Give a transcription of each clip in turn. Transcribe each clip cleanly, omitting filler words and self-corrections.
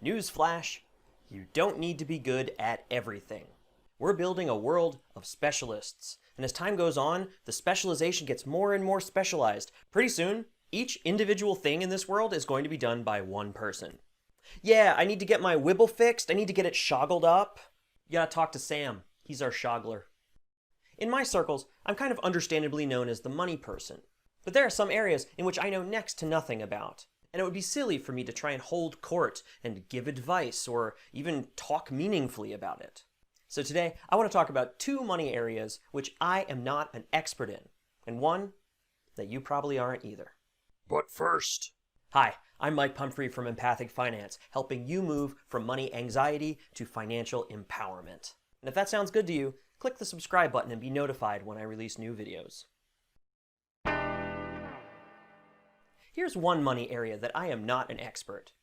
Newsflash, you don't need to be good at everything. We're building a world of specialists, and as time goes on, the specialization gets more and more specialized. Pretty soon, each individual thing in this world is going to be done by one person. Yeah, I need to get my wibble fixed, I need to get it shoggled up. You gotta talk to Sam, he's our shoggler. In my circles, I'm kind of understandably known as the money person, but there are some areas in which I know next to nothing about. And it would be silly for me to try and hold court and give advice or even talk meaningfully about it. So today, I want to talk about two money areas which I am not an expert in, and one that you probably aren't either. But first... Hi, I'm Mike Pumphrey from Empathic Finance, helping you move from money anxiety to financial empowerment. And if that sounds good to you, click the subscribe button and be notified when I release new videos. Here's one money area that I am not an expert.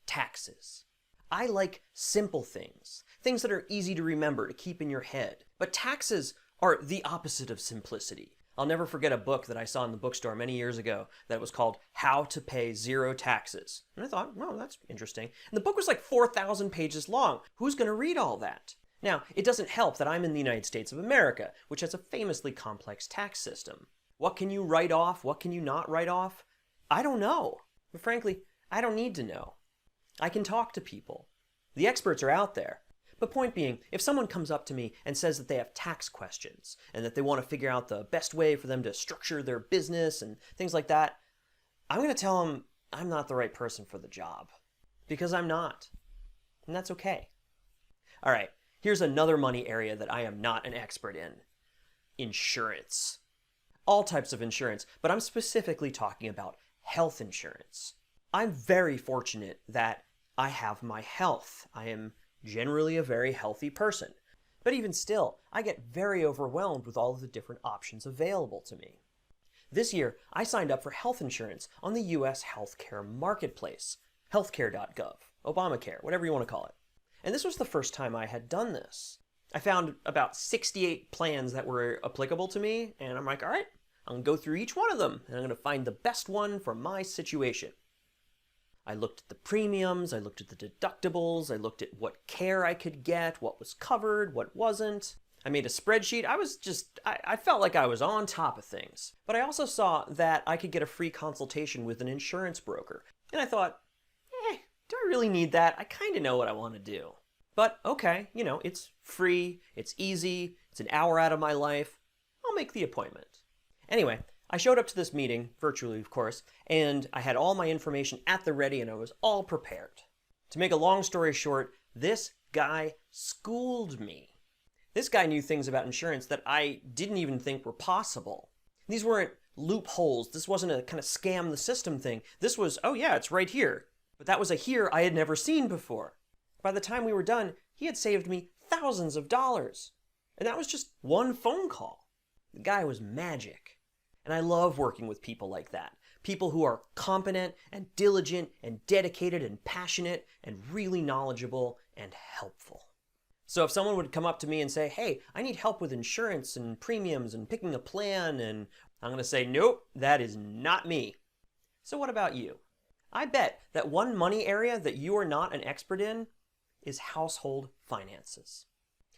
Taxes. I like simple things, things that are easy to remember, to keep in your head. But taxes are the opposite of simplicity. I'll never forget a book that I saw in the bookstore many years ago that was called How to Pay Zero Taxes. And I thought, well, that's interesting. And the book was like 4,000 pages long. Who's going to read all that? Now, it doesn't help that I'm in the United States of America, which has a famously complex tax system. What can you write off? What can you not write off? I don't know. But frankly, I don't need to know. I can talk to people. The experts are out there. But point being, if someone comes up to me and says that they have tax questions and that they want to figure out the best way for them to structure their business and things like that, I'm going to tell them I'm not the right person for the job. Because I'm not. And that's okay. All right, here's another money area that I am not an expert in. Insurance. All types of insurance, but I'm specifically talking about health insurance. I'm very fortunate that I have my health. I am generally a very healthy person. But even still, I get very overwhelmed with all of the different options available to me. This year, I signed up for health insurance on the US healthcare marketplace, healthcare.gov, Obamacare, whatever you want to call it. And this was the first time I had done this. I found about 68 plans that were applicable to me, and I'm like, all right, I'm going to go through each one of them, and I'm going to find the best one for my situation. I looked at the premiums, I looked at the deductibles, I looked at what care I could get, what was covered, what wasn't. I made a spreadsheet. I felt like I was on top of things. But I also saw that I could get a free consultation with an insurance broker. And I thought, do I really need that? I kind of know what I want to do. But okay, it's free, it's easy, it's an hour out of my life. I'll make the appointment. Anyway, I showed up to this meeting, virtually of course, and I had all my information at the ready and I was all prepared. To make a long story short, this guy schooled me. This guy knew things about insurance that I didn't even think were possible. These weren't loopholes. This wasn't a kind of scam the system thing. This was, oh yeah, it's right here. But that was a here I had never seen before. By the time we were done, he had saved me thousands of dollars. And that was just one phone call. The guy was magic. And I love working with people like that. People who are competent and diligent and dedicated and passionate and really knowledgeable and helpful. So if someone would come up to me and say, hey, I need help with insurance and premiums and picking a plan, and I'm going to say, nope, that is not me. So what about you? I bet that one money area that you are not an expert in is household finances.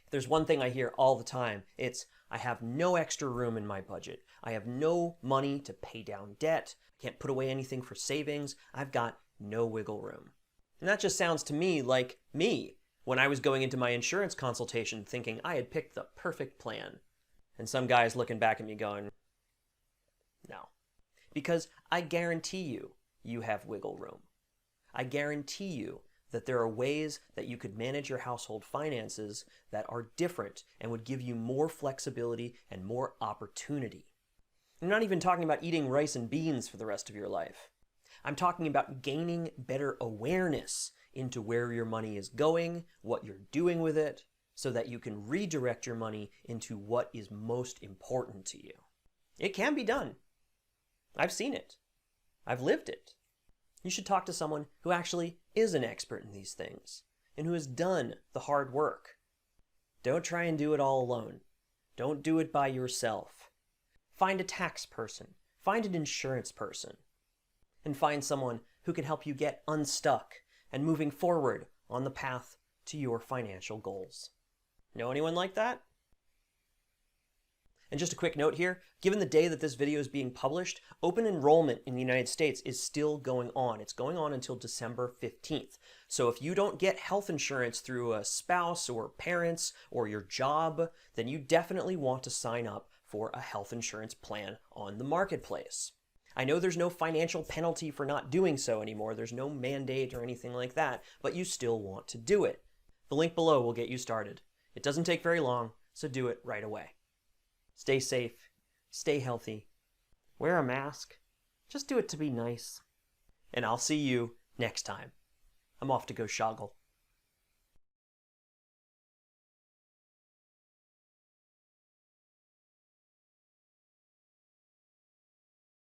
If there's one thing I hear all the time, it's, I have no extra room in my budget. I have no money to pay down debt. I can't put away anything for savings. I've got no wiggle room. And that just sounds to me like me when I was going into my insurance consultation thinking I had picked the perfect plan. And some guy's looking back at me going, no. Because I guarantee you, you have wiggle room. I guarantee you that there are ways that you could manage your household finances that are different and would give you more flexibility and more opportunity. I'm not even talking about eating rice and beans for the rest of your life. I'm talking about gaining better awareness into where your money is going, what you're doing with it, so that you can redirect your money into what is most important to you. It can be done. I've seen it. I've lived it. You should talk to someone who actually is an expert in these things and who has done the hard work. Don't try and do it all alone. Don't do it by yourself. Find a tax person, find an insurance person, and find someone who can help you get unstuck and moving forward on the path to your financial goals. Know anyone like that? And just a quick note here, given the day that this video is being published, open enrollment in the United States is still going on. It's going on until December 15th. So if you don't get health insurance through a spouse or parents or your job, then you definitely want to sign up for a health insurance plan on the marketplace. I know there's no financial penalty for not doing so anymore. There's no mandate or anything like that, but you still want to do it. The link below will get you started. It doesn't take very long, so do it right away. Stay safe, stay healthy, wear a mask, just do it to be nice. And I'll see you next time. I'm off to go shoggle.